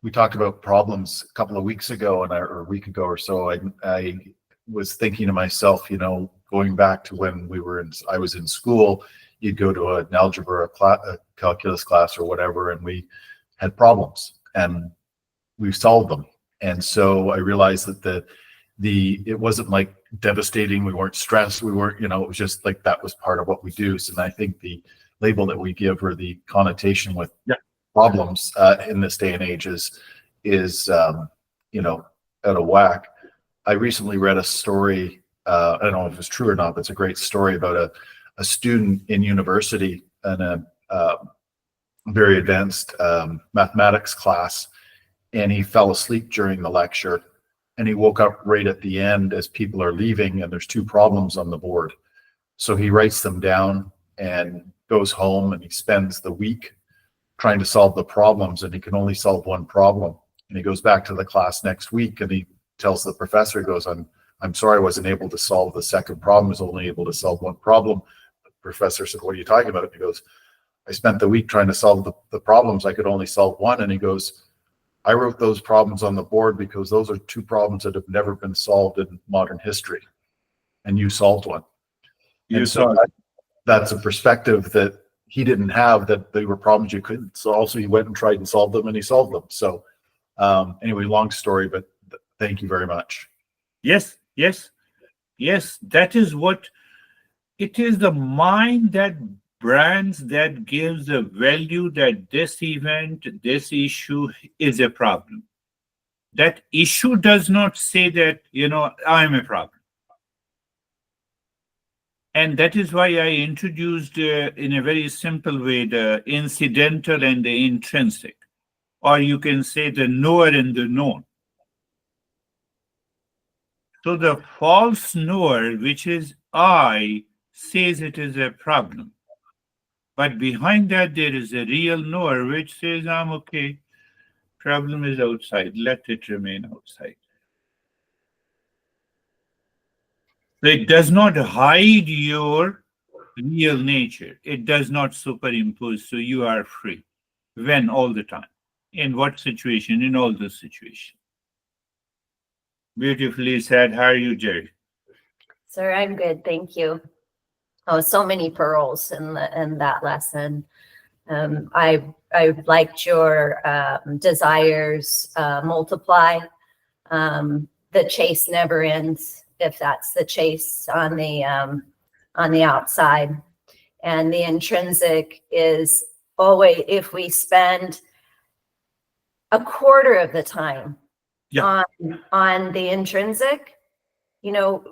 We talked about problems a couple of weeks ago, or a week ago or so. I was thinking to myself, going back to when I was in school, you'd go to an algebra a calculus class or whatever, and we had problems and we solved them. And so I realized that it wasn't like devastating. We weren't stressed. We weren't, it was just like that was part of what we do. So I think the label that we give, or the connotation with problems in this day and age is out of whack. I recently read a story. I don't know if it's true or not, but it's a great story about a student in university in a very advanced mathematics class, and he fell asleep during the lecture, and he woke up right at the end as people are leaving, and there's 2 problems on the board. So he writes them down and goes home, and he spends the week trying to solve the problems, and he can only solve one problem. And he goes back to the class next week, and he tells the professor, he goes, I'm sorry I wasn't able to solve the second problem. I was only able to solve one problem. The professor said, what are you talking about? And he goes, I spent the week trying to solve the problems. I could only solve one. And he goes, I wrote those problems on the board because those are 2 problems that have never been solved in modern history. And you solved one. So that's a perspective that he didn't have, that they were problems you couldn't solve. So he went and tried and solved them, and he solved them. So anyway, long story, but thank you very much. Yes. That is what it is. The mind that brands, that gives a value that this event, this issue is a problem. That issue does not say that, I'm a problem. And that is why I introduced in a very simple way the incidental and the intrinsic, or you can say the knower and the known. So the false knower, which is I, says it is a problem. But behind that, there is a real knower which says, I'm okay. Problem is outside. Let it remain outside. So it does not hide your real nature. It does not superimpose. So you are free. When? All the time. In what situation? In all the situations. Beautifully said. How are you, Jerry? Sir, I'm good. Thank you. Oh, so many pearls in that lesson. I liked your desires multiply. The chase never ends, if that's the chase on the outside. And the intrinsic is always, if we spend a quarter of the time on the intrinsic,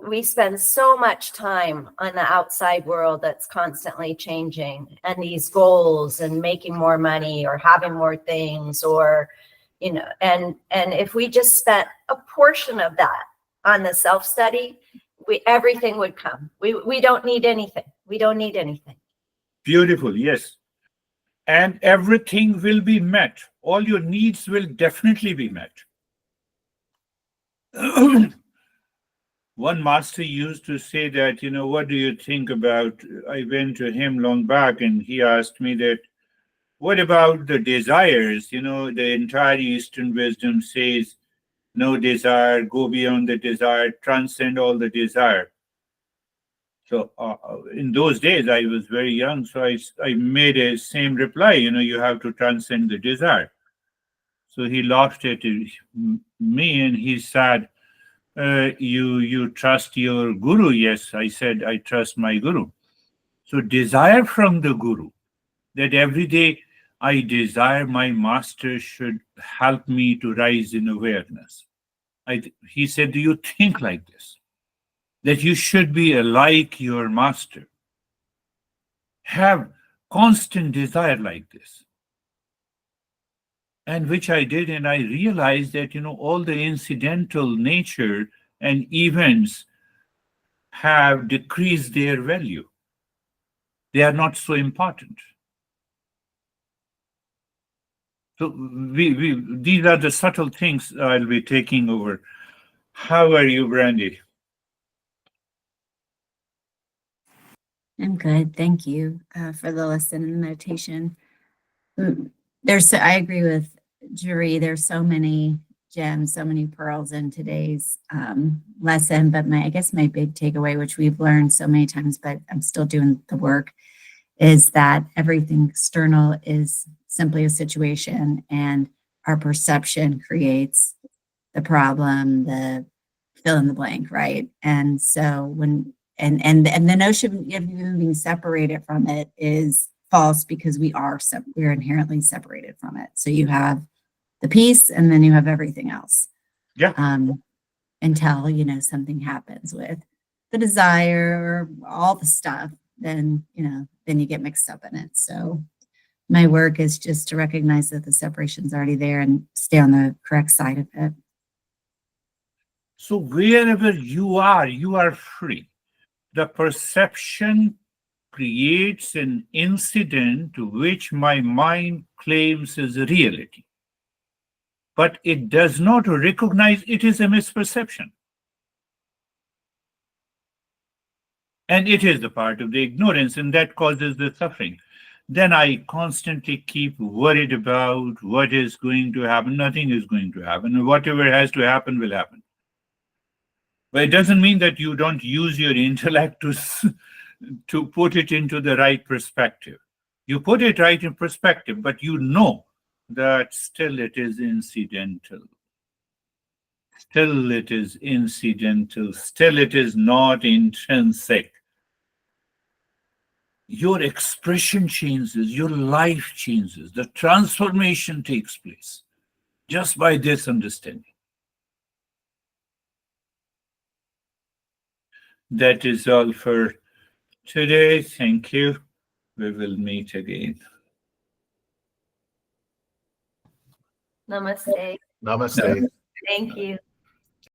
we spend so much time on the outside world that's constantly changing, and these goals and making more money or having more things, or, and if we just spent a portion of that on the self-study, everything would come. We don't need anything. We don't need anything. Beautiful, yes. And everything will be met. All your needs will definitely be met. One master used to say that, what do you think about, I went to him long back and he asked me that, what about the desires? The entire Eastern wisdom says, no desire, go beyond the desire, transcend all the desire. So in those days, I was very young, so I made a same reply, you have to transcend the desire. So he laughed at me and he said, you trust your guru? Yes, I said, I trust my guru. So desire from the guru that every day I desire my master should help me to rise in awareness. He said, do you think like this? That you should be like your master. Have constant desire like this. And which I did, and I realized that, all the incidental nature and events have decreased their value. They are not so important. So these are the subtle things I'll be taking over. How are you, Brandy? I'm good. Thank you for the lesson and meditation. I agree with Juri. There's so many gems, so many pearls in today's lesson. But I guess my big takeaway, which we've learned so many times, but I'm still doing the work, is that everything external is simply a situation, and our perception creates the problem, the fill in the blank, right? And so when and the notion of even being separated from it is false, because we're inherently separated from it. So you have the piece, and then you have everything else. Yeah. Until something happens with the desire or all the stuff, then you get mixed up in it. So my work is just to recognize that the separation's already there and stay on the correct side of it. So wherever you are free. The perception creates an incident which my mind claims is a reality. But it does not recognize it is a misperception. And it is the part of the ignorance, and that causes the suffering. Then I constantly keep worried about what is going to happen. Nothing is going to happen. Whatever has to happen will happen. But it doesn't mean that you don't use your intellect to put it into the right perspective. You put it right in perspective, but you know that still it is incidental. Still it is incidental. Still it is not intrinsic. Your expression changes, your life changes, the transformation takes place just by this understanding. That is all for today. Thank you. We will meet again. Namaste. Namaste. Thank you.